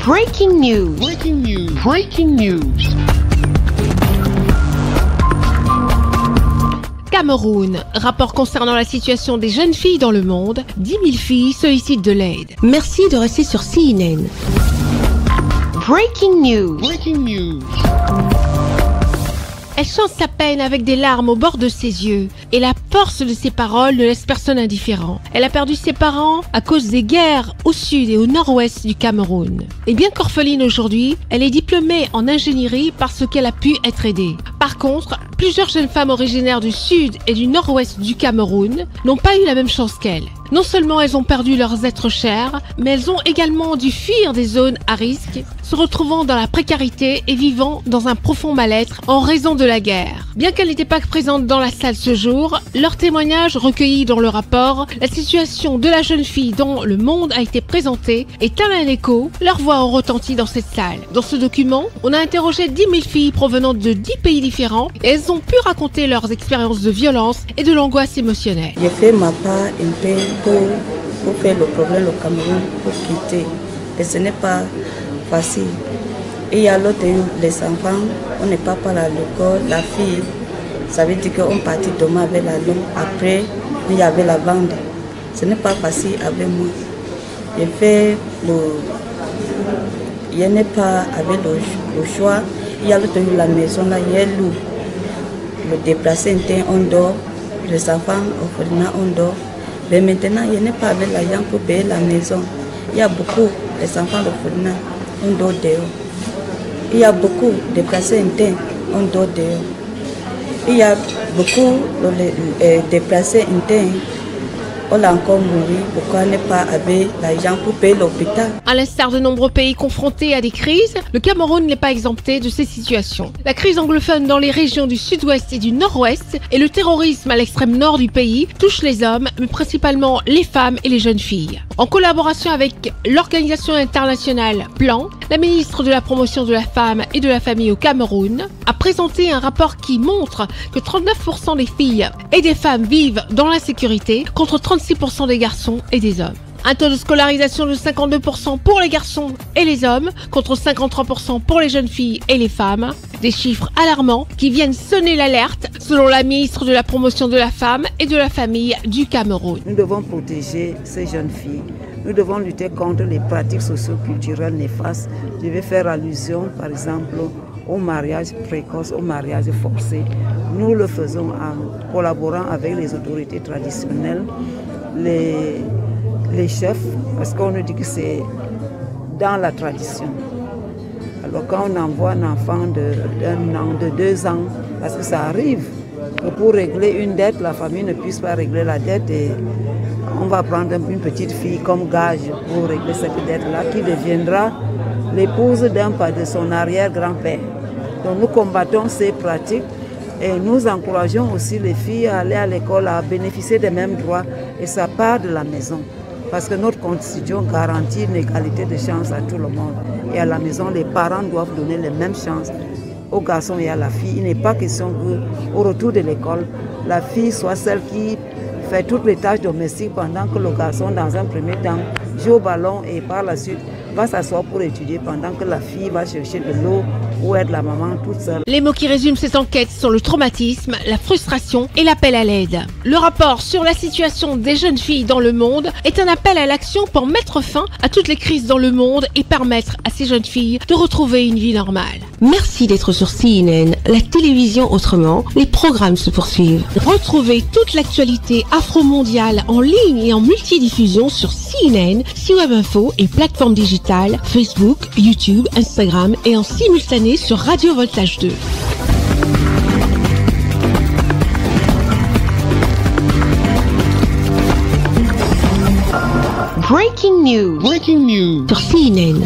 Breaking news. Breaking news. Breaking news. Cameroun. Rapport concernant la situation des jeunes filles dans le monde. 10 000 filles sollicitent de l'aide. Merci de rester sur CNN. Breaking news. Breaking news. Elle chante sa peine avec des larmes au bord de ses yeux et la force de ses paroles ne laisse personne indifférent. Elle a perdu ses parents à cause des guerres au sud et au nord-ouest du Cameroun. Et bien qu'orpheline aujourd'hui, elle est diplômée en ingénierie parce qu'elle a pu être aidée. Par contre, plusieurs jeunes femmes originaires du sud et du nord-ouest du Cameroun n'ont pas eu la même chance qu'elle. Non seulement elles ont perdu leurs êtres chers, mais elles ont également dû fuir des zones à risque, se retrouvant dans la précarité et vivant dans un profond mal-être en raison de la guerre. Bien qu'elles n'étaient pas présentes dans la salle ce jour, leurs témoignages recueillis dans le rapport, la situation de la jeune fille dont le monde a été présenté est un écho, leurs voix ont retenti dans cette salle. Dans ce document, on a interrogé 10 000 filles provenant de 10 pays différents et elles ont pu raconter leurs expériences de violence et de l'angoisse émotionnelle. J'ai fait ma part un peu pour faire le problème au Cameroun, pour quitter. Et ce n'est pas facile. Et il y a l'autre, les enfants, on n'est pas à l'école, la fille, ça veut dire qu'on partit demain avec la langue. Après, il y avait la bande. Ce n'est pas facile avec moi. J'ai fait il n'est pas avec le choix. Il y a l'autre, la maison là, il y a le déplacé, on dort. Les enfants, on dort. Mais maintenant, il n'est pas avec l'argent pour payer la maison. Il y a beaucoup, les enfants d'orphelinat, on dort dehors. Il y a beaucoup de déplacés internes, on dort dehors. Il y a beaucoup de déplacés internes, on a encore mouru. Pourquoi n'est pas avec l'argent pour payer l'hôpital? À l'instar de nombreux pays confrontés à des crises, le Cameroun n'est pas exempté de ces situations. La crise anglophone dans les régions du sud-ouest et du nord-ouest et le terrorisme à l'extrême nord du pays touchent les hommes, mais principalement les femmes et les jeunes filles. En collaboration avec l'organisation internationale PLAN, la ministre de la Promotion de la Femme et de la Famille au Cameroun a présenté un rapport qui montre que 39% des filles et des femmes vivent dans l'insécurité contre 36% des garçons et des hommes. Un taux de scolarisation de 52% pour les garçons et les hommes contre 53% pour les jeunes filles et les femmes. Des chiffres alarmants qui viennent sonner l'alerte selon la ministre de la Promotion de la Femme et de la Famille du Cameroun. Nous devons protéger ces jeunes filles. Nous devons lutter contre les pratiques socio-culturelles néfastes. Je vais faire allusion par exemple au mariage précoce, au mariage forcé. Nous le faisons en collaborant avec les autorités traditionnelles, les chefs, parce qu'on nous dit que c'est dans la tradition. Alors quand on envoie un enfant d'1 an, de 2 ans, parce que ça arrive, que pour régler une dette, la famille ne puisse pas régler la dette et on va prendre une petite fille comme gage pour régler cette dette-là qui deviendra l'épouse de son arrière-grand-père. Donc nous combattons ces pratiques et nous encourageons aussi les filles à aller à l'école, à bénéficier des mêmes droits et ça part de la maison. Parce que notre constitution garantit une égalité de chances à tout le monde. Et à la maison, les parents doivent donner les mêmes chances aux garçons et à la fille. Il n'est pas question qu'au retour de l'école, la fille soit celle qui fait toutes les tâches domestiques pendant que le garçon, dans un premier temps, joue au ballon et par la suite va s'asseoir pour étudier pendant que la fille va chercher de l'eau ou être la maman toute seule. Les mots qui résument cette enquête sont le traumatisme, la frustration et l'appel à l'aide. Le rapport sur la situation des jeunes filles dans le monde est un appel à l'action pour mettre fin à toutes les crises dans le monde et permettre à ces jeunes filles de retrouver une vie normale. Merci d'être sur CNN, la télévision autrement. Les programmes se poursuivent. Retrouvez toute l'actualité afro-mondiale en ligne et en multidiffusion sur CNN, C-Web Info et plateformes digitales, Facebook, YouTube, Instagram et en simultané sur Radio Voltage 2. Breaking news. Breaking news. Sur CNN.